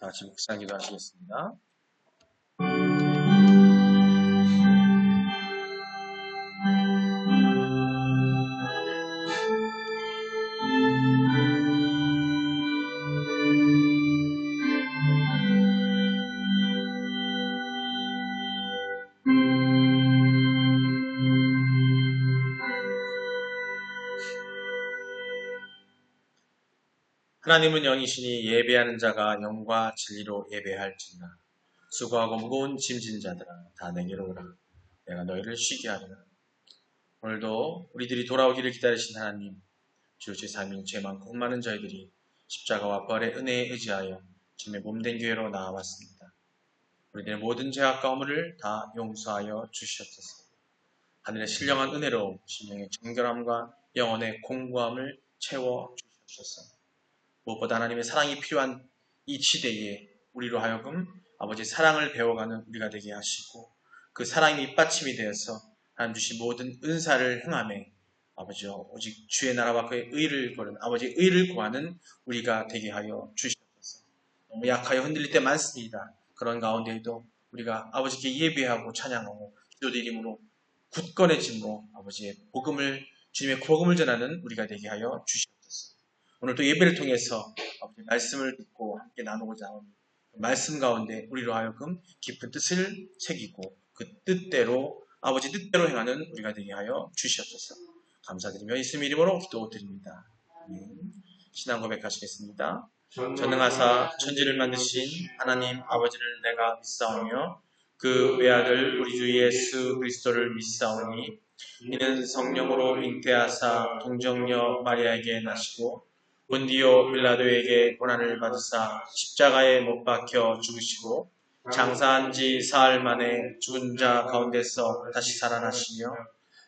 같이 묵상기도 하시겠습니다. 하나님은 영이시니 예배하는 자가 영과 진리로 예배할지니라. 수고하고 무거운 짐진 자들아 다 내게로 오라. 내가 너희를 쉬게 하리라. 오늘도 우리들이 돌아오기를 기다리신 하나님, 주 제3인 죄 많고 많은 저희들이 십자가와 부활의 은혜에 의지하여 주님의 몸된 교회로 나와왔습니다. 우리들의 모든 죄악과 허물을 다 용서하여 주시옵소서. 하늘의 신령한 은혜로 심령의 정결함과 영혼의 공고함을 채워 주시옵소서. 무엇보다 하나님의 사랑이 필요한 이 시대에 우리로 하여금 아버지 사랑을 배워가는 우리가 되게 하시고, 그 사랑이 밑받침이 되어서 하나님 주신 모든 은사를 행함에 아버지 오직 주의 나라와 그의 의를 구하는 아버지의 의를 구하는 우리가 되게 하여 주시옵소서. 너무 약하여 흔들릴 때 많습니다. 그런 가운데에도 우리가 아버지께 예배하고 찬양하고 기도드림으로 굳건해짐으로 아버지의 복음을, 주님의 복음을 전하는 우리가 되게 하여 주시옵소서. 오늘 또 예배를 통해서 아버지 말씀을 듣고 함께 나누고자 하는 말씀 가운데 우리로 하여금 깊은 뜻을 새기고 그 뜻대로 아버지 뜻대로 행하는 우리가 되게 하여 주시옵소서. 감사드리며 예수님 이름으로 기도드립니다. 신앙 고백하시겠습니다. 전능하사 천지를 만드신 하나님 아버지를 내가 믿사오며 그 외아들 우리 주 예수 그리스도를 믿사오니 이는 성령으로 잉태하사 동정녀 마리아에게 나시고 본디오 빌라도에게 고난을 받으사 십자가에 못 박혀 죽으시고 장사한 지 사흘 만에 죽은 자 가운데서 다시 살아나시며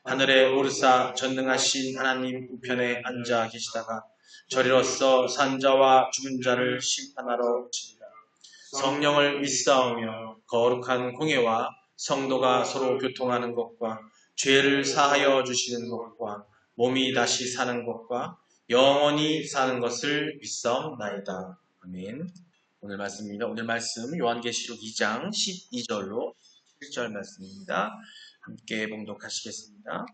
하늘에 오르사 전능하신 하나님 우편에 앉아 계시다가 저리로서 산자와 죽은 자를 심판하러 오시리라. 성령을 믿사오며 거룩한 공예와 성도가 서로 교통하는 것과 죄를 사하여 주시는 것과 몸이 다시 사는 것과 영원히 사는 것을 믿사옵나이다. 아멘. 오늘 말씀입니다. 오늘 말씀 요한계시록 2장 12절로 7절 말씀입니다. 함께 봉독하시겠습니다.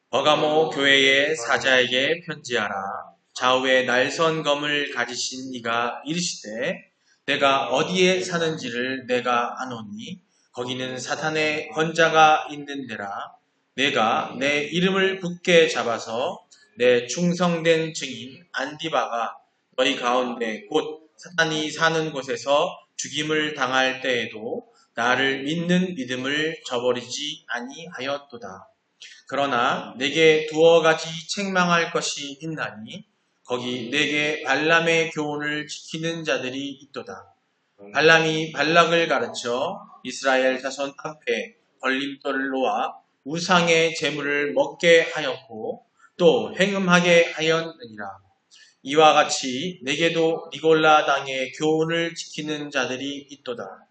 버가모 교회의 사자에게 편지하라. 좌우에 날선 검을 가지신 이가 이르시되 내가 어디에 사는지를 내가 아노니 거기는 사탄의 권자가 있는 데라. 내가 내 이름을 굳게 잡아서 내 충성된 증인 안디바가 너희 가운데 곧 사탄이 사는 곳에서 죽임을 당할 때에도 나를 믿는 믿음을 저버리지 아니하였도다. 그러나 내게 두어 가지 책망할 것이 있나니 거기 내게 발람의 교훈을 지키는 자들이 있도다. 발람이 발락을 가르쳐 이스라엘 자손 앞에 걸림돌을 놓아 우상의 제물을 먹게 하였고 또 행음하게 하였느니라. 이와 같이 내게도 니골라 당의 교훈을 지키는 자들이 있도다.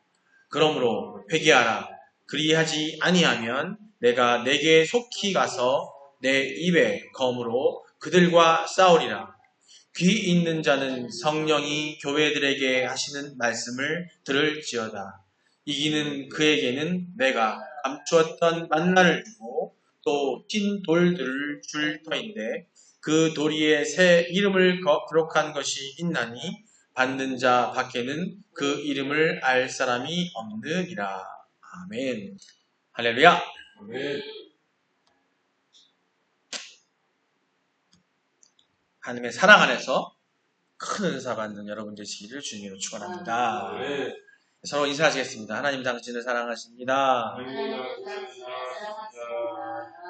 그러므로 회개하라. 그리하지 아니하면 내가 내게 속히 가서 내 입에 검으로 그들과 싸우리라. 귀 있는 자는 성령이 교회들에게 하시는 말씀을 들을지어다. 이기는 그에게는 내가 감추었던 만나를 주고 또 흰 돌들을 줄 터인데 그 도리에 새 이름을 기록한 것이 있나니 받는 자 밖에는 그 이름을 알 사람이 없느니라. 아멘. 할렐루야. 아멘. 하나님의 사랑 안에서 큰 은사 받는 여러분 되시기를 주님으로 축원합니다. 아멘. 서로 인사하시겠습니다. 하나님 당신을 사랑하십니다.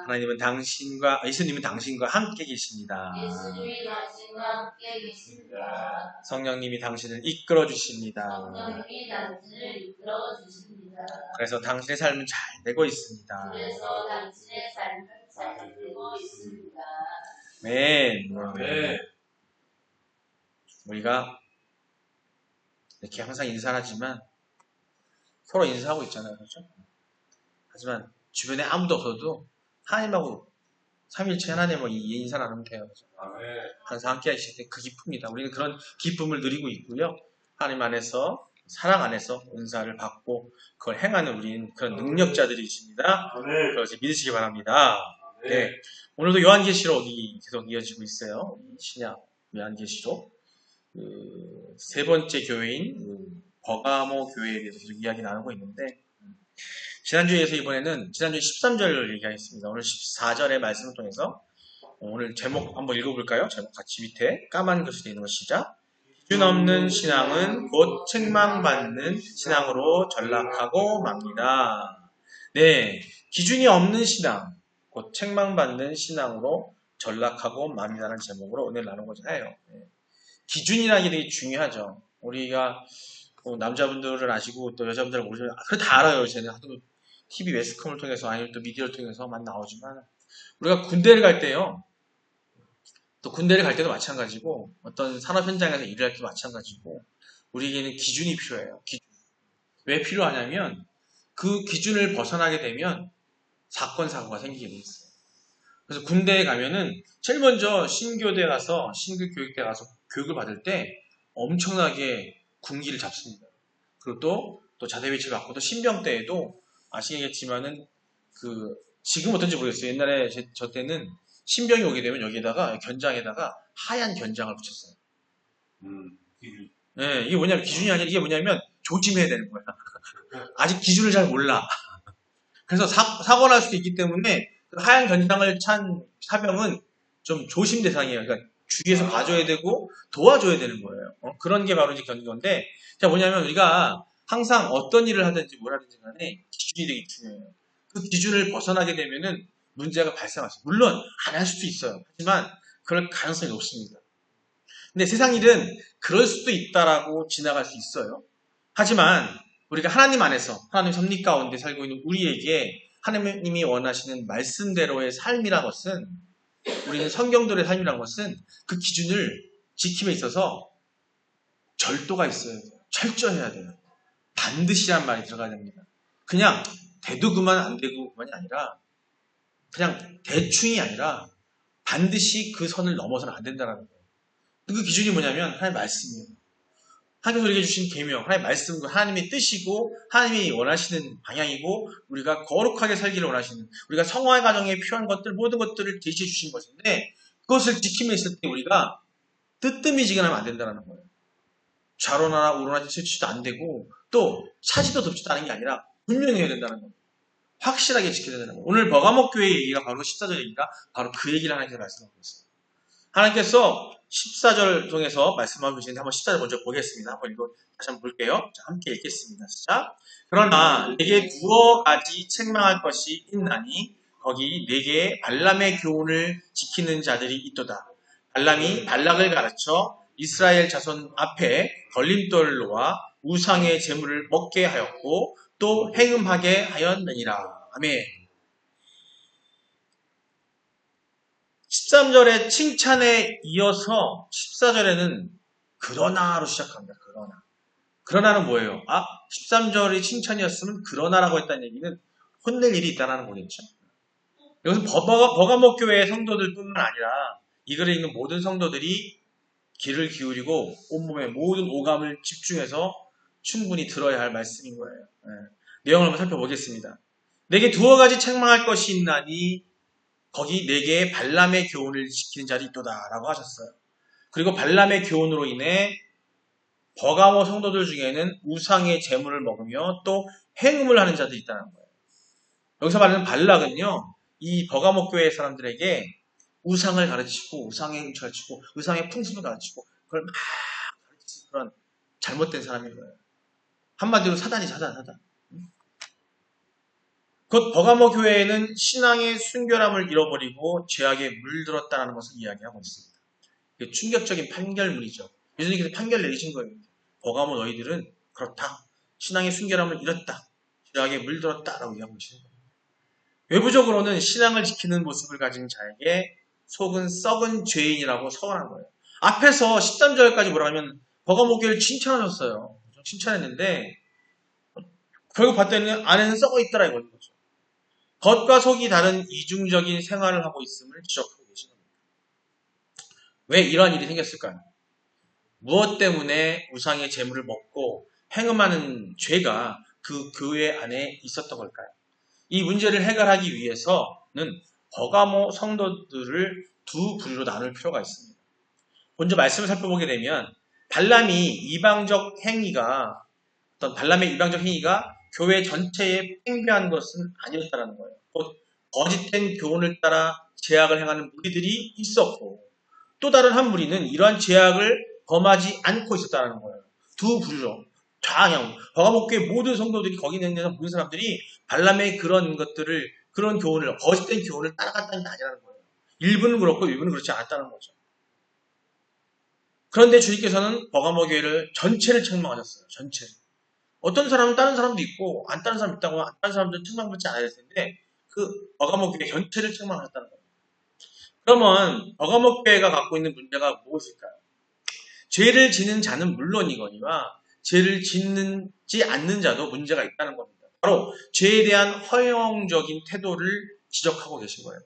하나님은 당신과, 예수님은 당신과 함께 계십니다. 예수님이 당신과 함께 계십니다. 성령님이 당신을 이끌어 주십니다. 성령님이 당신을 이끌어 주십니다. 그래서 당신의 삶은 잘 되고 있습니다. 그래서 당신의 삶은 잘 되고 있습니다. 네. 우리가 이렇게 항상 인사를 하지만 서로 인사하고 있잖아요. 그렇죠? 하지만 주변에 아무도 없어도 하나님하고 삼일체 하나님하고 이 인사 나누면 돼요. 항상 함께 하실 때 그 기쁨이다. 우리는 그런 기쁨을 누리고 있고요. 하나님 안에서 사랑 안에서 은사를 받고 그걸 행하는 우리는 그런 능력자들이십니다. 그걸 이제 믿으시기 바랍니다. 네. 오늘도 요한계시록이 계속 이어지고 있어요. 신약 요한계시록. 세 번째 교회인 버가모 교회에 대해서 계속 이야기 나누고 있는데, 지난주에서 이번에는 지난주에 13절을 얘기하겠습니다. 오늘 14절의 말씀을 통해서 오늘 제목 한번 읽어볼까요? 제목 같이 밑에 까만 글씨 되어 있는 거 시작. 기준 없는 신앙은 곧 책망받는 신앙으로 전락하고 맙니다. 네, 기준이 없는 신앙, 곧 책망받는 신앙으로 전락하고 맙니다라는 제목으로 오늘 나누고자 해요. 네. 기준이라는 게 되게 중요하죠. 우리가 남자분들은 아시고 또 여자분들은 모르지만 그래 다 알아요. 쟤는 하도 TV 매스컴을 통해서 아니면 또 미디어를 통해서 많이 나오지만 우리가 군대를 갈 때요. 또 군대를 갈 때도 마찬가지고 어떤 산업 현장에서 일을 할 때도 마찬가지고 우리에게는 기준이 필요해요. 기준. 왜 필요하냐면 그 기준을 벗어나게 되면 사건 사고가 생기게 돼 있어요. 그래서 군대에 가면은 제일 먼저 신교대 가서 신규 교육대 가서 교육을 받을 때 엄청나게 군기를 잡습니다. 그리고 또 자대 배치를 받고 또 신병 때에도 아시겠지만은 지금 어떤지 모르겠어요. 옛날에 저 때는 신병이 오게 되면 여기에다가 견장에다가 하얀 견장을 붙였어요. 네, 이게 뭐냐면 기준이 아니라 이게 뭐냐면 조심해야 되는 거야. 아직 기준을 잘 몰라. 그래서 사고 날 수도 있기 때문에 그 하얀 견장을 찬 사병은 좀 조심 대상이에요. 그러니까 주위에서 봐줘야 되고 도와줘야 되는 거예요. 그런 게 바로 이제 견건데, 자 뭐냐면 우리가 항상 어떤 일을 하든지 뭘 하든지 간에 기준이 되게 중요해요. 그 기준을 벗어나게 되면은 문제가 발생하죠. 물론 안 할 수도 있어요. 하지만 그럴 가능성이 높습니다. 근데 세상 일은 그럴 수도 있다라고 지나갈 수 있어요. 하지만 우리가 하나님 안에서 하나님 섭리 가운데 살고 있는 우리에게 하나님이 원하시는 말씀대로의 삶이란 것은, 우리는 성경대로의 삶이란 것은 그 기준을 지킴에 있어서 절도가 있어야 돼요. 철저해야 돼요. 반드시란 말이 들어가야 됩니다. 그냥 돼도 그만 안 되고 그만이 아니라 그냥 대충이 아니라 반드시 그 선을 넘어서는 안 된다는 거예요. 그 기준이 뭐냐면 하나님의 말씀이에요. 하나님께서 우리에게 주신 계명, 하나님의 말씀과 하나님의 뜻이고 하나님이 원하시는 방향이고 우리가 거룩하게 살기를 원하시는, 우리가 성화의 과정에 필요한 것들 모든 것들을 제시해 주신 것인데 그것을 지킴에 있을 때 우리가 뜨뜨미지근하면 안 된다는 거예요. 좌로나 우로나 치도 안 되고 또 차지도 덮지도 않은 게 아니라 분명히 해야 된다는 거예요. 확실하게 지켜야 된다는 거예요. 오늘 버가목 교회의 얘기가 바로 14절 얘기가 바로 그 얘기를 하나님께서 말씀하고 있어요. 하나님께서 14절 통해서 말씀하고 계시는데 한번 14절 먼저 보겠습니다. 한번 다시 한번 볼게요. 자, 함께 읽겠습니다. 시작. 그러나 내게 두어 가지 책망할 것이 있나니 거기 내게 발람의 교훈을 지키는 자들이 있도다. 발람이 발락을 가르쳐 이스라엘 자손 앞에 걸림돌을 놓아 우상의 제물을 먹게 하였고 또 행음하게 하였느니라. 아멘. 13절의 칭찬에 이어서 14절에는 그러나로 시작합니다. 그러나는 뭐예요? 13절이 칭찬이었으면 그러나라고 했다는 얘기는 혼낼 일이 있다는 거겠죠. 여기서 버가목 교회의 성도들뿐만 아니라 이 글에 있는 모든 성도들이 귀를 기울이고 온몸의 모든 오감을 집중해서 충분히 들어야 할 말씀인 거예요. 네. 내용을 한번 살펴보겠습니다. 내게 두어 가지 책망할 것이 있나니 거기 내게 발람의 교훈을 지키는 자들이 있도다 라고 하셨어요. 그리고 발람의 교훈으로 인해 버가모 성도들 중에는 우상의 제물을 먹으며 또 행음을 하는 자들이 있다는 거예요. 여기서 말하는 발락은요, 이 버가모 교회 사람들에게 우상을 가르치고 우상의 행위를 가르치고 우상의 풍습을 가르치고 그걸 막 가르치는 그런 잘못된 사람인 거예요. 한마디로 사단. 곧 버가모 교회에는 신앙의 순결함을 잃어버리고 죄악에 물들었다는 것을 이야기하고 있습니다. 이게 충격적인 판결문이죠. 예수님께서 판결 내리신 거예요. 버가모 너희들은 그렇다. 신앙의 순결함을 잃었다. 죄악에 물들었다라고 이야기하고 계시는 거예요. 외부적으로는 신앙을 지키는 모습을 가진 자에게 속은 썩은 죄인이라고 서원한 거예요. 앞에서 13절까지 뭐라 하면 버가모 교회를 칭찬하셨어요. 칭찬했는데 결국 봤더니 안에는 썩어 있더라 이거죠. 겉과 속이 다른 이중적인 생활을 하고 있음을 지적하고 계신 겁니다. 왜 이러한 일이 생겼을까요? 무엇 때문에 우상의 제물을 먹고 행음하는 죄가 그 교회 안에 있었던 걸까요? 이 문제를 해결하기 위해서는 버가모 성도들을 두 부류로 나눌 필요가 있습니다. 먼저 말씀을 살펴보게 되면 발람의 이방적 행위가 교회 전체에 팽배한 것은 아니었다는 거예요. 곧 거짓된 교훈을 따라 죄악을 행하는 무리들이 있었고 또 다른 한 무리는 이러한 죄악을 범하지 않고 있었다는 거예요. 두 부류로 좌양 버가목교의 모든 성도들이 거기 있는 모든 사람들이 발람의 그런 교훈을 거짓된 교훈을 따라갔다는 게 아니라는 거예요. 일부는 그렇고 일부는 그렇지 않았다는 거죠. 그런데 주님께서는 버가모 교회를 전체를 책망하셨어요. 전체를. 어떤 사람은 다른 사람도 있고 안 다른 사람 있다고 하면 안 다른 사람들은 책망받지 않아야 될 텐데 그 버가모 교회 전체를 책망하셨다는 거예요. 그러면 버가모 교회가 갖고 있는 문제가 무엇일까요? 죄를 지는 자는 물론이거니와 죄를 짓지 않는 자도 문제가 있다는 겁니다. 바로 죄에 대한 허용적인 태도를 지적하고 계신 거예요.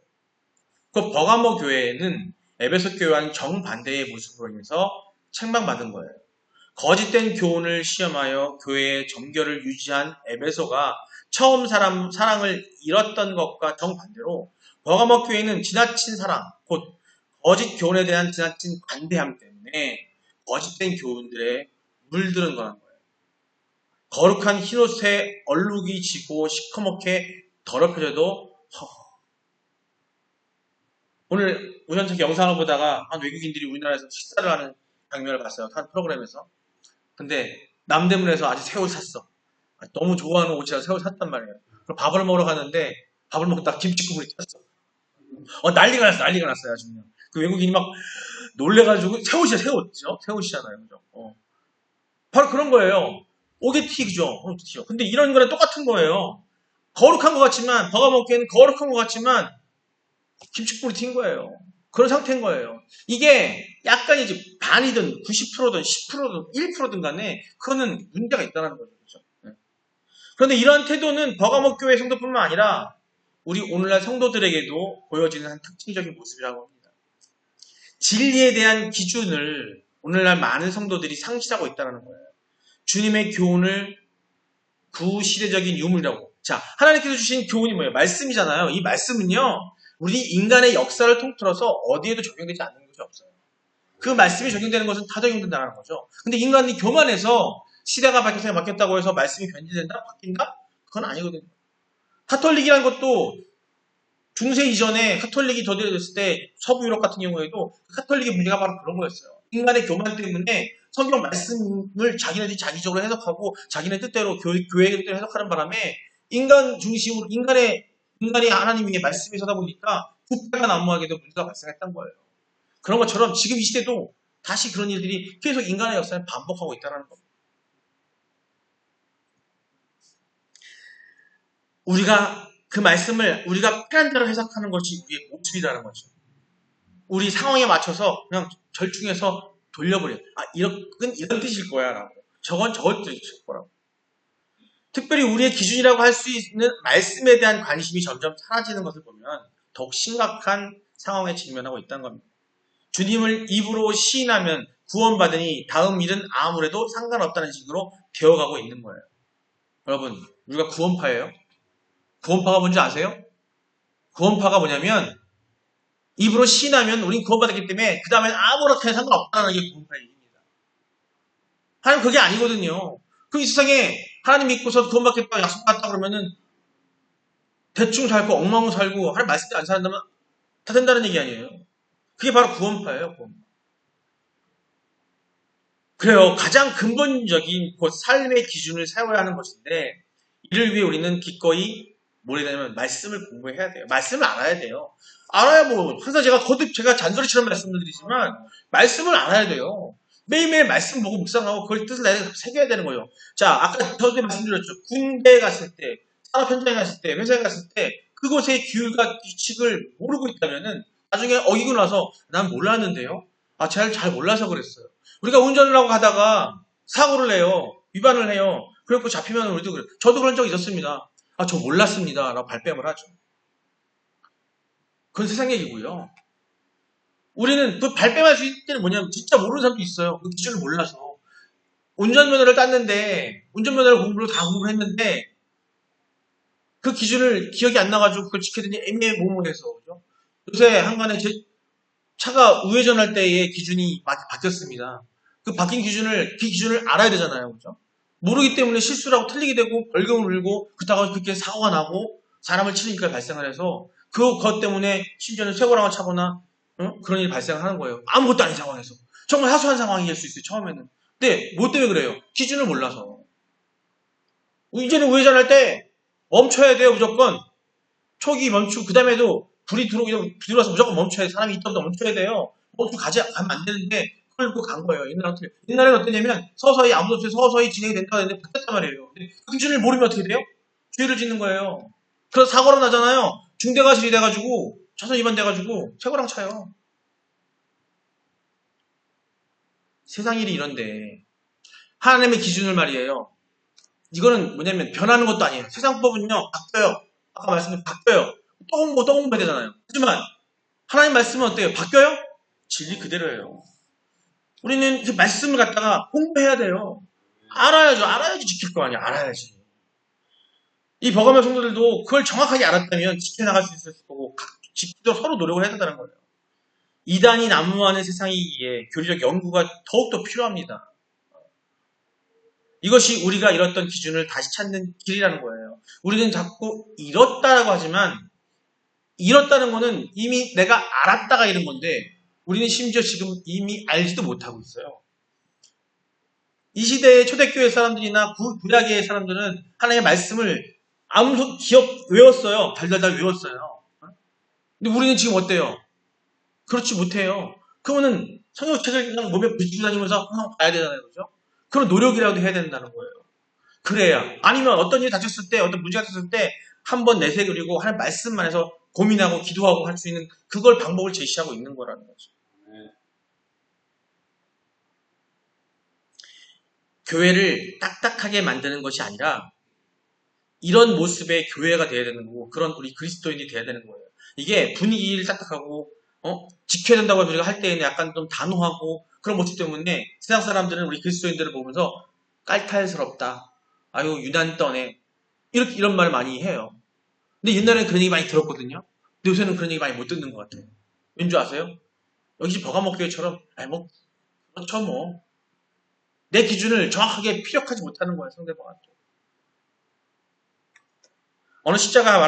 그 버가모 교회는 에베소 교회와는 정반대의 모습으로 인해서 책망받은 거예요. 거짓된 교훈을 시험하여 교회의 정결을 유지한 에베소가 처음 사랑을 잃었던 것과 정반대로 버가모 교회는 지나친 사랑, 곧 거짓 교훈에 대한 지나친 관대함 때문에 거짓된 교훈들에 물드는 거란 거예요. 거룩한 흰옷에 얼룩이 지고 시커멓게 더럽혀져도 오늘 우연찮게 영상을 보다가 한 외국인들이 우리나라에서 식사를 하는 장면을 봤어요. 한 프로그램에서. 근데 남대문에서 아주 새우 샀어. 너무 좋아하는 옷이라 새우 샀단 말이에요. 그럼 밥을 먹으러 가는데 밥을 먹다가 김치 국물이 튀었어. 난리가 났어요. 아주 그냥. 그 외국인이 막 놀래가지고 새우죠? 새우시잖아요. 그죠? 바로 그런 거예요. 오게티 그죠? 근데 이런 거랑 똑같은 거예요. 거룩한 것 같지만 버가먹기에는 거룩한 것 같지만 김치국물이 튄 거예요. 그런 상태인 거예요. 이게 약간 이제 반이든 90%든 10%든 1%든 간에 그거는 문제가 있다는 거죠. 그렇죠? 그런데 이러한 태도는 버가목 교회 성도뿐만 아니라 우리 오늘날 성도들에게도 보여지는 한 특징적인 모습이라고 합니다. 진리에 대한 기준을 오늘날 많은 성도들이 상실하고 있다는 거예요. 주님의 교훈을 구시대적인 유물이라고. 자, 하나님께서 주신 교훈이 뭐예요? 말씀이잖아요. 이 말씀은요, 우리 인간의 역사를 통틀어서 어디에도 적용되지 않는 것이 없어요. 그 말씀이 적용되는 것은 다 적용된다는 거죠. 근데 인간이 교만해서 시대가 바뀌었다고 해서 말씀이 변질된다? 바뀐다? 그건 아니거든요. 카톨릭이라는 것도 중세 이전에 카톨릭이 더디어졌을 때 서부 유럽 같은 경우에도 카톨릭의 문제가 바로 그런 거였어요. 인간의 교만 때문에 성경 말씀을 자기네들이 자기적으로 해석하고 자기네 뜻대로 교회의 뜻대로 해석하는 바람에 인간 중심으로 인간이 하나님의 말씀이 서다 보니까 부패가 난무하게도 문제가 발생했던 거예요. 그런 것처럼 지금 이 시대도 다시 그런 일들이 계속 인간의 역사를 반복하고 있다는 겁니다. 우리가 그 말씀을 우리가 편한 대로 해석하는 것이 우리의 모습이라는 거죠. 우리 상황에 맞춰서 그냥 절충해서 돌려버려요. 이건 이런 뜻일 거야 라고. 저건 저것 뜻일 거라고. 특별히 우리의 기준이라고 할 수 있는 말씀에 대한 관심이 점점 사라지는 것을 보면 더욱 심각한 상황에 직면하고 있다는 겁니다. 주님을 입으로 시인하면 구원받으니 다음 일은 아무래도 상관없다는 식으로 되어가고 있는 거예요. 여러분, 우리가 구원파예요? 구원파가 뭔지 아세요? 구원파가 뭐냐면 입으로 시인하면 우린 구원받았기 때문에 그 다음엔 아무렇게나 상관없다는 게 구원파의 얘기입니다. 하나님 그게 아니거든요. 이 세상에 하나님 믿고서 구원받겠다 약속받았다 그러면은 대충 살고 엉망으로 살고 하나님 말씀대로 안 산다면 다 된다는 얘기 아니에요. 그게 바로 구원파예요. 구원파. 그래요. 가장 근본적인 삶의 기준을 세워야 하는 것인데 이를 위해 우리는 기꺼이 뭘 해야 되냐면 말씀을 공부해야 돼요. 말씀을 알아야 돼요. 알아야 항상 제가 잔소리처럼 말씀을 드리지만 말씀을 알아야 돼요. 매일매일 말씀 보고 묵상하고 그걸 뜻을 새겨야 되는 거예요. 자, 아까 저도 말씀드렸죠. 군대에 갔을 때, 산업 현장에 갔을 때, 회사에 갔을 때 그곳의 규율과 규칙을 모르고 있다면은 나중에 어기고 나서 난 몰랐는데요. 잘 몰라서 그랬어요. 우리가 운전을 하고 가다가 사고를 해요. 위반을 해요. 그래갖고 잡히면 우리도 그래요. 저도 그런 적 있었습니다. 저 몰랐습니다. 라고 발뺌을 하죠. 그건 세상 얘기고요. 우리는 그 발뺌할 수 있는 때는 뭐냐면 진짜 모르는 사람도 있어요. 그 기준을 몰라서. 운전면허를 땄는데 운전면허를 다 공부를 했는데 그 기준을 기억이 안 나가지고 그걸 지키더니 애매모호해서 그죠? 요새 한간에 제 차가 우회전할 때의 기준이 바뀌었습니다. 그 바뀐 기준을 그 기준을 알아야 되잖아요, 그죠? 모르기 때문에 실수를 하고 틀리게 되고 벌금을 물고 그렇다고 그렇게 사고가 나고 사람을 치니까 발생을 해서 그것 때문에 심지어는 쇠고랑을 차거나 그런 일이 발생을 하는 거예요. 아무것도 아닌 상황에서 정말 사소한 상황일 수 있어요, 처음에는. 근데 뭐 때문에 그래요? 기준을 몰라서. 이제는 우회전할 때 멈춰야 돼요, 무조건. 초기 멈추고 그 다음에도 불이 들어와서 무조건 멈춰야 돼요. 사람이 있다 멈춰야 돼요. 멈추고 가면 안 되는데 그걸 놓고 간 거예요. 옛날에는 어떠냐면 서서히 아무도 없이 서서히 진행이 된다고 했는데 바뀌었단 말이에요. 근데 그 기준을 모르면 어떻게 돼요? 죄를 짓는 거예요. 그래서 사고로 나잖아요. 중대과실이 돼가지고 차선 위반 돼가지고 최고랑 차요. 세상 일이 이런데 하나님의 기준을 말이에요. 이거는 뭐냐면 변하는 것도 아니에요. 세상법은요 바뀌어요. 아까 말씀드린 바뀌어요. 또 공부해야 되잖아요. 하지만 하나님 말씀은 어때요? 바뀌어요? 진리 그대로예요. 우리는 그 말씀을 갖다가 공부해야 돼요. 알아야죠. 알아야지 지킬 거 아니야. 알아야지. 이 버가모 성도들도 그걸 정확하게 알았다면 지켜나갈 수 있을 거고 지키도록 서로 노력을 해야 된다는 거예요. 이단이 난무하는 세상이기에 교리적 연구가 더욱더 필요합니다. 이것이 우리가 잃었던 기준을 다시 찾는 길이라는 거예요. 우리는 자꾸 잃었다라고 하지만 잃었다는 거는 이미 내가 알았다가 잃은 건데 우리는 심지어 지금 이미 알지도 못하고 있어요. 이 시대의 초대교회 사람들이나 구약의 사람들은 하나님의 말씀을 아무 외웠어요. 달달달 외웠어요. 근데 우리는 지금 어때요? 그렇지 못해요. 그러면은 성경책을 그냥 몸에 붙이고 다니면서 항상 봐야 되잖아요. 그죠? 그런 노력이라도 해야 된다는 거예요. 그래야. 아니면 어떤 일이 닥쳤을 때, 어떤 문제가 닥쳤을 때, 한 번 내세그리고 하나님 말씀만 해서 고민하고 기도하고 할 수 있는 그걸 방법을 제시하고 있는 거라는 거죠. 교회를 딱딱하게 만드는 것이 아니라 이런 모습의 교회가 되어야 되는 거고 그런 우리 그리스도인이 되어야 되는 거예요. 이게 분위기를 딱딱하고 지켜야 된다고 우리가 할 때에는 약간 좀 단호하고 그런 모습 때문에 세상 사람들은 우리 그리스도인들을 보면서 깔탈스럽다. 아유 유난 떠네. 이런 말을 많이 해요. 근데 옛날에는 그런 얘기 많이 들었거든요. 근데 요새는 그런 얘기 많이 못 듣는 것 같아요. 왠지 아세요? 여기 집 버가모 교회처럼 그렇죠 뭐. 내 기준을 정확하게 피력하지 못하는 거예요. 상대방한테. 어느 신학자가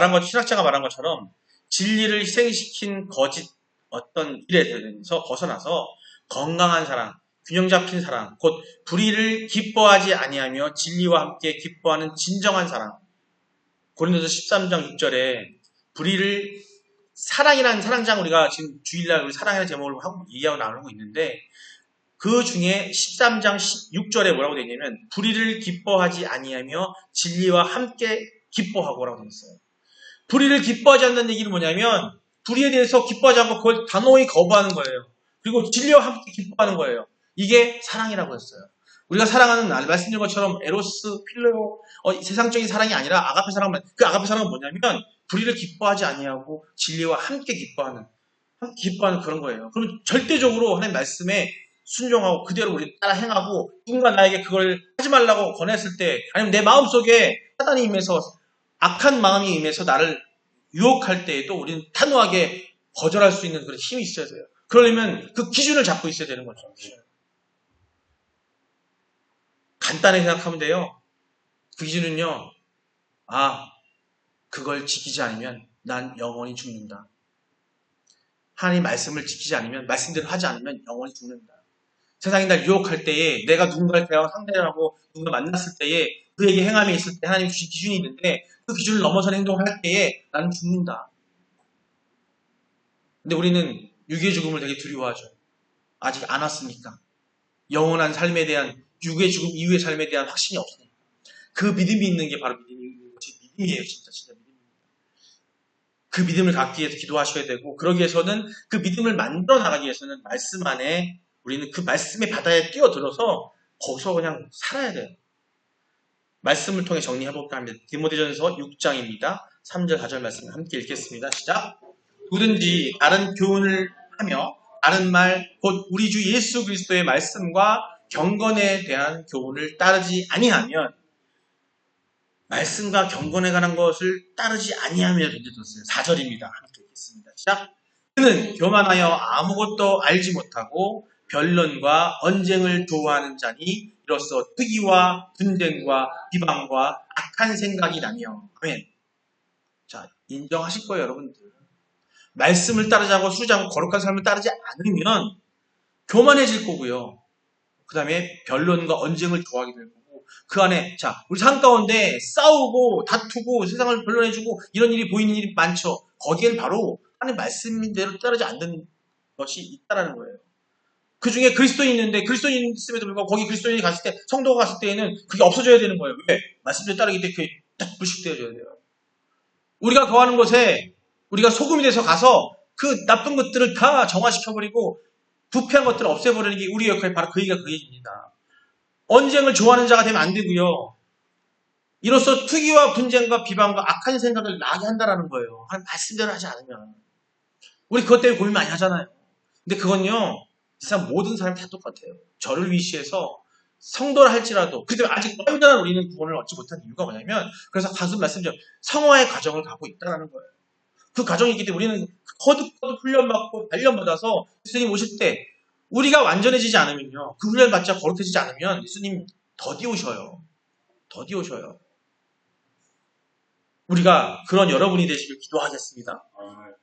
말한 것처럼 진리를 희생시킨 거짓 어떤 일에 대해서 벗어나서 건강한 사랑, 균형 잡힌 사랑, 곧 불의를 기뻐하지 아니하며 진리와 함께 기뻐하는 진정한 사랑. 고린도서 13장 6절에 불의를 사랑이라는 사랑장 우리가 지금 주일날 우리 사랑이라는 제목을 얘기하고 나누고 있는데 그 중에 13장 6절에 뭐라고 되어 있냐면 불의를 기뻐하지 아니하며 진리와 함께 기뻐하고라고 되어 있어요. 불의를 기뻐하지 않는 얘기는 뭐냐면 불의에 대해서 기뻐하지 않고 그걸 단호히 거부하는 거예요. 그리고 진리와 함께 기뻐하는 거예요. 이게 사랑이라고 했어요. 우리가 사랑하는 말씀드린 것처럼 에로스, 필레오 세상적인 사랑이 아니라 아가페 사랑은 그 아가페 사랑은 뭐냐면 불의를 기뻐하지 아니하고 진리와 함께 기뻐하는 그런 거예요. 그럼 절대적으로 하나님 말씀에 순종하고 그대로 우리 따라 행하고 누군가 나에게 그걸 하지 말라고 권했을 때 아니면 내 마음속에 사단이 임해서 악한 마음이 임해서 나를 유혹할 때에도 우리는 단호하게 거절할 수 있는 그런 힘이 있어야 돼요. 그러려면 그 기준을 잡고 있어야 되는 거죠. 간단하게 생각하면 돼요. 그 기준은요. 그걸 지키지 않으면 난 영원히 죽는다. 하나님 말씀을 지키지 않으면 말씀대로 하지 않으면 영원히 죽는다. 세상이 날 유혹할 때에 내가 누군가를 대화하고 상대하고 누군가 만났을 때에 그에게 행함이 있을 때 하나님 주신 기준이 있는데 그 기준을 넘어선 행동을 할 때에 나는 죽는다. 근데 우리는 육의 죽음을 되게 두려워하죠. 아직 안 왔으니까. 영원한 삶에 대한 육의 죽음 이후의 삶에 대한 확신이 없으니까. 그 믿음이 있는 게 바로 믿음이에요. 진짜 믿음입니다. 그 믿음을 갖기 위해서 기도하셔야 되고 그러기 위해서는 그 믿음을 만들어 나가기 위해서는 말씀 안에 우리는 그 말씀의 바다에 뛰어들어서 거기서 그냥 살아야 돼요. 말씀을 통해 정리해볼까 합니다. 디모데전서 6장입니다. 3절 4절 말씀 함께 읽겠습니다. 시작. 누구든지 다른 교훈을 하며 다른 말 곧 우리 주 예수 그리스도의 말씀과 경건에 대한 교훈을 따르지 아니하면 말씀과 경건에 관한 것을 따르지 아니하며 던져졌어요. 4절입니다. 함께 읽겠습니다. 시작. 그는 교만하여 아무것도 알지 못하고 변론과 언쟁을 좋아하는 자니 이로써 특위와 분쟁과 비방과 악한 생각이 나며. 아멘. 자, 인정하실 거예요, 여러분들. 말씀을 따르자고 수르자고 거룩한 삶을 따르지 않으면 교만해질 거고요. 그 다음에 변론과 언쟁을 좋아하게 될 거고, 그 안에, 자, 우리 삶 가운데 싸우고, 다투고, 세상을 변론해주고, 이런 일이 보이는 일이 많죠. 거기엔 바로 하나님 말씀대로 따르지 않는 것이 있다라는 거예요. 그 중에 그리스도인이 있는데, 그리스도인이 있음에도 불구하고, 거기 그리스도인이 갔을 때, 성도가 갔을 때에는 그게 없어져야 되는 거예요. 왜? 말씀대로 따르기 때문에 그게 딱 불식되어져야 돼요. 우리가 거하는 곳에, 우리가 소금이 돼서 가서, 그 나쁜 것들을 다 정화시켜버리고, 부패한 것들을 없애버리는 게 우리의 역할이 바로 그 얘기가 그 얘기입니다. 언쟁을 좋아하는 자가 되면 안 되고요. 이로써 특위와 분쟁과 비방과 악한 생각을 나게 한다는 거예요. 말씀대로 하지 않으면. 우리 그것 때문에 고민 많이 하잖아요. 근데 그건요, 세상 모든 사람이 다 똑같아요. 저를 위시해서 성도를 할지라도, 그때 아직 여전한 우리는 구원을 얻지 못한 이유가 뭐냐면, 그래서 가슴 말씀드려 성화의 과정을 가고 있다는 거예요. 그 과정이 있기 때문에 우리는 거듭 훈련받고 단련받아서 예수님 오실 때 우리가 완전해지지 않으면요. 그 훈련 받자 거룩해지지 않으면 예수님 더디 오셔요. 더디 오셔요. 우리가 그런 여러분이 되시길 기도하겠습니다.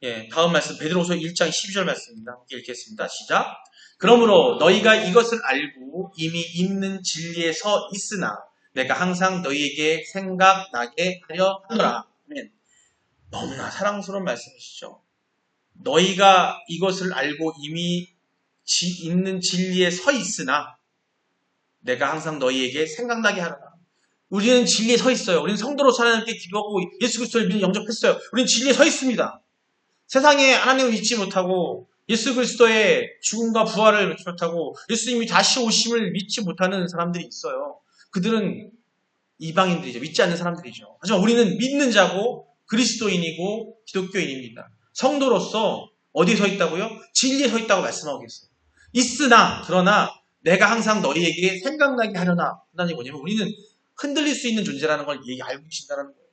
예, 다음 말씀 베드로후서 1장 12절 말씀입니다. 함께 읽겠습니다. 시작. 그러므로 너희가 이것을 알고 이미 있는 진리에 서 있으나 내가 항상 너희에게 생각나게 하려 하노라. 아멘. 너무나 사랑스러운 말씀이시죠. 너희가 이것을 알고 이미 있는 진리에 서 있으나 내가 항상 너희에게 생각나게 하노라. 우리는 진리에 서 있어요. 우리는 성도로 하나님께 기도하고 예수 그리스도를 믿는 영접했어요. 우리는 진리에 서 있습니다. 세상에 하나님을 믿지 못하고 예수 그리스도의 죽음과 부활을 믿지 못하고 예수님이 다시 오심을 믿지 못하는 사람들이 있어요. 그들은 이방인들이죠. 믿지 않는 사람들이죠. 하지만 우리는 믿는 자고 그리스도인이고 기독교인입니다. 성도로서 어디에 서 있다고요? 진리에 서 있다고 말씀하고 계세요. 있으나 그러나 내가 항상 너희에게 생각나게 하려나 한다는 게 뭐냐면 우리는 흔들릴 수 있는 존재라는 걸 알고 계신다는 거예요.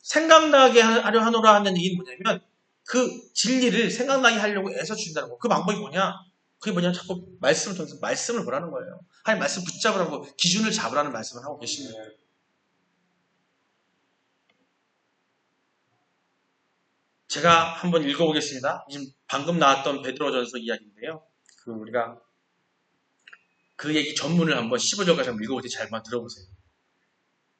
생각나게 하려 하노라 하는 얘기는 뭐냐면 그 진리를 생각나게 하려고 애써 주신다는 거예요. 그 방법이 뭐냐? 그게 뭐냐면 자꾸 말씀을 통해서 말씀을 보라는 거예요. 하나님 말씀 붙잡으라고 기준을 잡으라는 말씀을 하고 계십니다. 제가 한번 읽어보겠습니다. 지금 방금 나왔던 베드로전서 이야기인데요. 우리가 그 얘기 전문을 한번 15절까지 한번 읽어볼 때 잘만 들어보세요.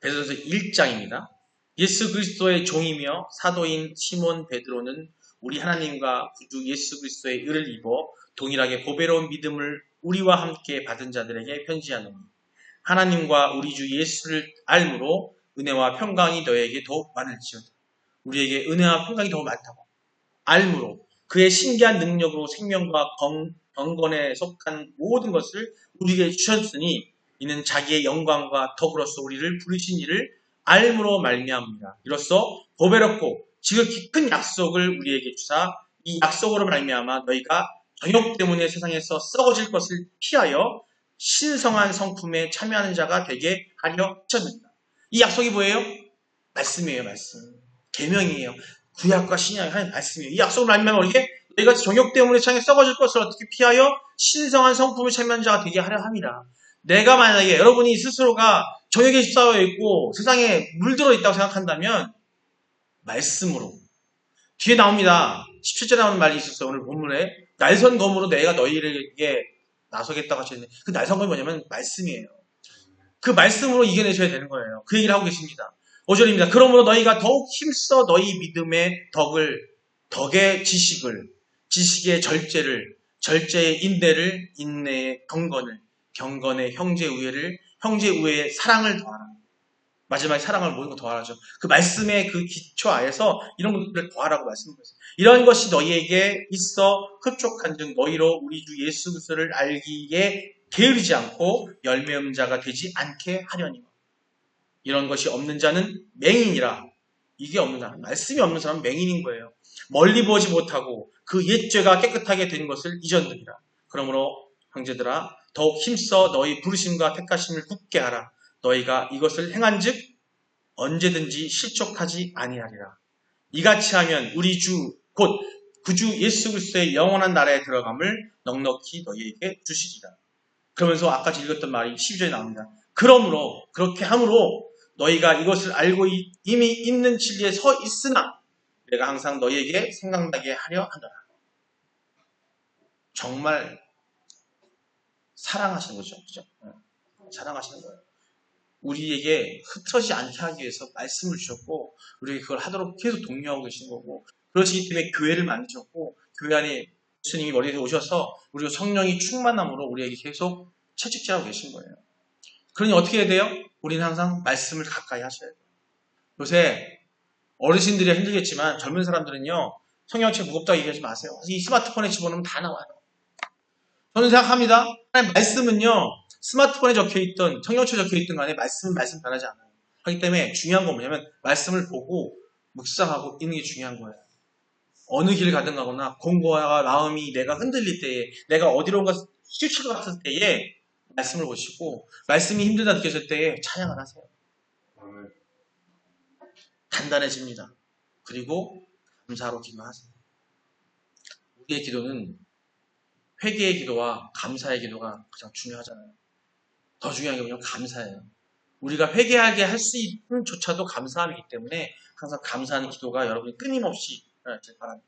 베드로전서 1장입니다. 예수 그리스도의 종이며 사도인 시몬 베드로는 우리 하나님과 구주 예수 그리스도의 의를 입어 동일하게 보배로운 믿음을 우리와 함께 받은 자들에게 편지하노니 하나님과 우리 주 예수를 알므로 은혜와 평강이 너에게 더욱 많을지어다. 우리에게 은혜와 평강이 더욱 많다고 알므로 그의 신기한 능력으로 생명과 경건에 속한 모든 것을 우리에게 주셨으니 이는 자기의 영광과 더불어서 우리를 부르신 이를 알므로 말미암습니다. 이로써 보배롭고 지극히 큰 약속을 우리에게 주사 이 약속으로 말미암아 너희가 정욕 때문에 세상에서 썩어질 것을 피하여 신성한 성품에 참여하는 자가 되게 하려 하셨습니다. 이 약속이 뭐예요? 말씀이에요. 말씀. 계명이에요. 구약과 신약의 하나님 말씀이에요. 이 약속을 말미암아 우리에게 너희가 정욕 때문에 세상에 썩어질 것을 어떻게 피하여 신성한 성품을 참여하는 자가 되게 하려 합니다. 내가 만약에 여러분이 스스로가 정욕에 휩싸여 있고 세상에 물들어 있다고 생각한다면 말씀으로 뒤에 나옵니다. 17절에 나오는 말이 있었어요. 오늘 본문에 날선검으로 내가 너희에게 나서겠다고 하셨는데 그 날선검이 뭐냐면 말씀이에요. 그 말씀으로 이겨내셔야 되는 거예요. 그 얘기를 하고 계십니다. 5절입니다. 그러므로 너희가 더욱 힘써 너희 믿음의 덕의 지식의 절제를, 절제의 인내를, 인내의 경건의 형제우애의 사랑을 더하라. 마지막에 사랑을 모든 거 더하라죠. 그 말씀의 그 기초 아에서 이런 것들을 더하라고 말씀드렸어요. 이런 것이 너희에게 있어 흡족한즉 너희로 우리 주 예수 그리스도를 알기에 게으르지 않고 열매 없는 자가 되지 않게 하려니와. 이런 것이 없는 자는 맹인이라. 이게 없는 사람, 말씀이 없는 사람은 맹인인 거예요. 멀리 보지 못하고 그 옛죄가 깨끗하게 된 것을 잊었느니라. 그러므로 형제들아 더욱 힘써 너희 부르심과 택하심을 굳게 하라. 너희가 이것을 행한즉 언제든지 실족하지 아니하리라. 이같이 하면 우리 주 곧 구주 예수 그리스도의 영원한 나라에 들어감을 넉넉히 너희에게 주시리라. 그러면서 아까 읽었던 말이 12절에 나옵니다. 그러므로 그렇게 함으로 너희가 이것을 알고 이미 있는 진리에 서 있으나 내가 항상 너희에게 생각나게 하려 하노라. 정말 사랑하시는 거죠. 그죠? 사랑하시는 거예요. 우리에게 흐트러지지 않게 하기 위해서 말씀을 주셨고 우리에게 그걸 하도록 계속 독려하고 계신 거고 그러시기 때문에 교회를 만드셨고 교회 안에 예수님이 머리에 오셔서 우리가 성령이 충만함으로 우리에게 계속 채찍질하고 계신 거예요. 그러니 어떻게 해야 돼요? 우리는 항상 말씀을 가까이 하셔야 돼요. 요새 어르신들이 힘들겠지만 젊은 사람들은요 성경책 무겁다고 얘기하지 마세요. 이 스마트폰에 집어넣으면 다 나와요. 저는 생각합니다. 하나님 말씀은요 스마트폰에 적혀있던 성경책에 적혀있던 간에 말씀은 말씀 변하지 않아요. 하기 때문에 중요한 건 뭐냐면 말씀을 보고 묵상하고 있는 게 중요한 거예요. 어느 길을 가든 가거나 공고와 마음이 내가 흔들릴 때에 내가 어디론가 치우칠 것 같을 때에 말씀을 보시고 말씀이 힘들다 느껴질 때에 찬양을 하세요. 단단해집니다. 그리고 감사로 기도하세요. 우리의 기도는 회개의 기도와 감사의 기도가 가장 중요하잖아요. 더 중요한 게 뭐냐면 감사예요. 우리가 회개하게 할 수 있는 조차도 감사함이기 때문에 항상 감사하는 기도가 여러분이 끊임없이 일어나길 바랍니다.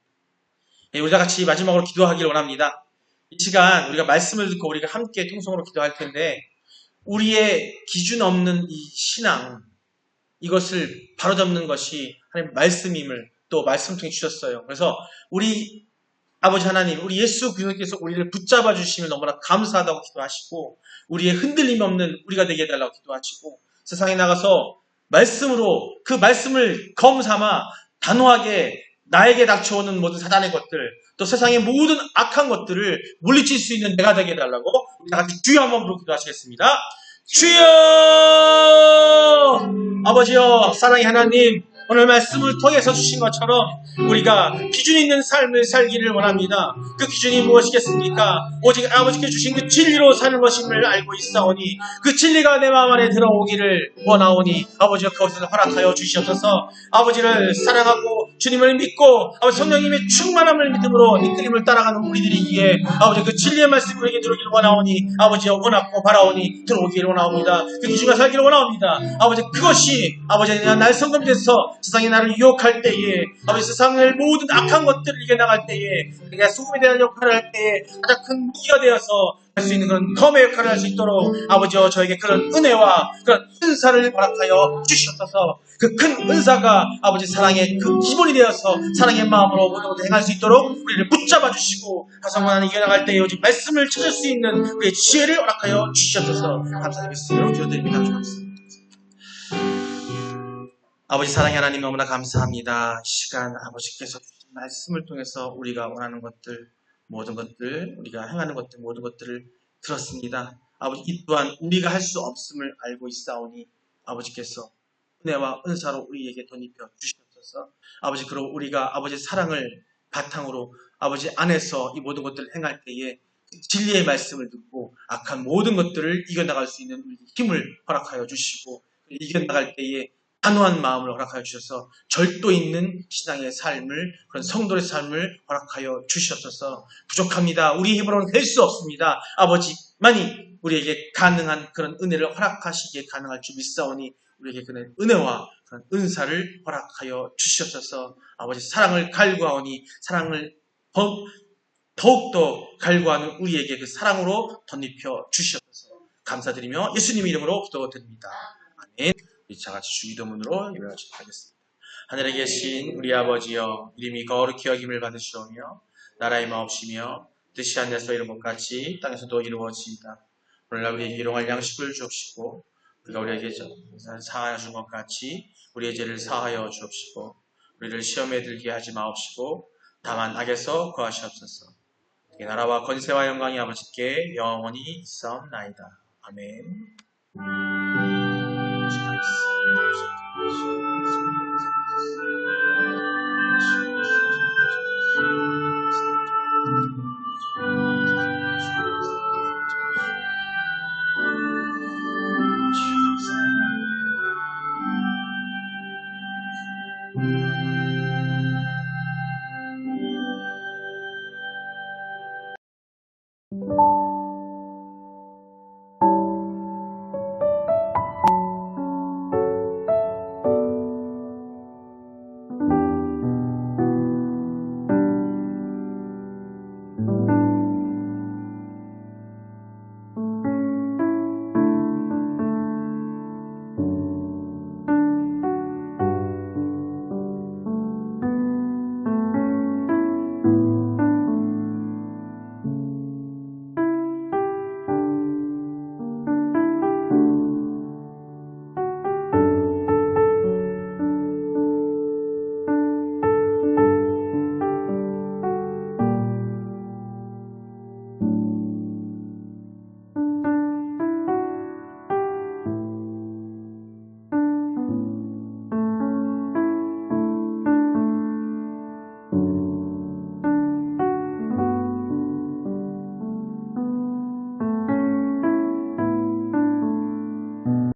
우리가 같이 마지막으로 기도하기를 원합니다. 이 시간 우리가 말씀을 듣고 우리가 함께 통성으로 기도할 텐데 우리의 기준 없는 이 신앙 이것을 바로잡는 것이 하나님 말씀임을 또 말씀 통해 주셨어요. 그래서 우리 아버지 하나님, 우리 예수 그리스도께서 우리를 붙잡아 주시면 너무나 감사하다고 기도하시고 우리의 흔들림 없는 우리가 되게 해달라고 기도하시고 세상에 나가서 말씀으로 그 말씀을 검삼아 단호하게 나에게 닥쳐오는 모든 사단의 것들 또 세상의 모든 악한 것들을 물리칠 수 있는 내가 되게 해달라고 우리 다 같이 주여 한번 부르고 기도하시겠습니다. 주여 아버지여 사랑의 하나님 오늘 말씀을 통해서 주신 것처럼 우리가 기준 있는 삶을 살기를 원합니다. 그 기준이 무엇이겠습니까? 오직 아버지께 주신 그 진리로 사는 것임을 알고 있사오니 그 진리가 내 마음 안에 들어오기를 원하오니 아버지가 그것을 허락하여 주시옵소서. 아버지를 사랑하고 주님을 믿고 아버지 성령님의 충만함을 믿음으로 이끌림을 따라가는 우리들이기에 아버지 그 진리의 말씀이 우리에게 들어오기를 원하오니 아버지여 원하고 바라오니 들어오기를 원하옵니다. 그 기준과 살기를 원하옵니다. 아버지 그것이 아버지 날 성금돼서 세상이 나를 유혹할 때에 아버지 세상의 모든 악한 것들을 이겨나갈 때에 내가 소금에 대한 역할을 할 때에 가장 큰 무기가 되어서 할 수 있는 그런 검의 역할을 할 수 있도록 아버지여 저에게 그런 은혜와 그런 은사를 허락하여 주시옵소서. 그 큰 은사가 아버지 사랑의 그 기본이 되어서 사랑의 마음으로 모든 것을 행할 수 있도록 우리를 붙잡아 주시고 가성만한 이겨나갈 때에 오직 말씀을 찾을 수 있는 우리의 지혜를 허락하여 주시옵소서. 감사드리겠습니다. 기도드립니다. 주옵소서. 아버지 사랑의 하나님 너무나 감사합니다. 이 시간 아버지께서 주신 말씀을 통해서 우리가 원하는 것들 모든 것들 우리가 행하는 것들 모든 것들을 들었습니다. 아버지 이 또한 우리가 할 수 없음을 알고 있사오니 아버지께서 은혜와 은사로 우리에게 덧입혀 주시옵소서. 아버지 그리고 우리가 아버지의 사랑을 바탕으로 아버지 안에서 이 모든 것들을 행할 때에 진리의 말씀을 듣고 악한 모든 것들을 이겨나갈 수 있는 힘을 허락하여 주시고 이겨나갈 때에 단호한 마음을 허락하여 주셔서 절도 있는 신앙의 삶을 그런 성도의 삶을 허락하여 주시옵소서. 부족합니다. 우리 힘으로는 될 수 없습니다. 아버지만이 우리에게 가능한 그런 은혜를 허락하시기에 가능할 줄 믿사오니 우리에게 그런 은혜와 그런 은사를 허락하여 주시옵소서. 아버지 사랑을 갈구하오니 사랑을 더욱더 갈구하는 우리에게 그 사랑으로 덧입혀 주시옵소서. 감사드리며 예수님 이름으로 기도드립니다. 아멘. 우리 다같이 주기도문으로 예배하도록 하겠습니다. 하늘에 계신 우리 아버지여 이름이 거룩히 여김을 받으시오며 나라의 마옵시며 뜻이 하늘에서 이룬 것 같이 땅에서도 이루어지이다. 오늘날 우리에게 일용할 양식을 주옵시고 우리가 우리에게 사하여 준 것 같이 우리의 죄를 사하여 주옵시고 우리를 시험에 들게 하지 마옵시고 다만 악에서 구하시옵소서. 나라와 권세와 영광이 아버지께 영원히 있사옵나이다. 아멘.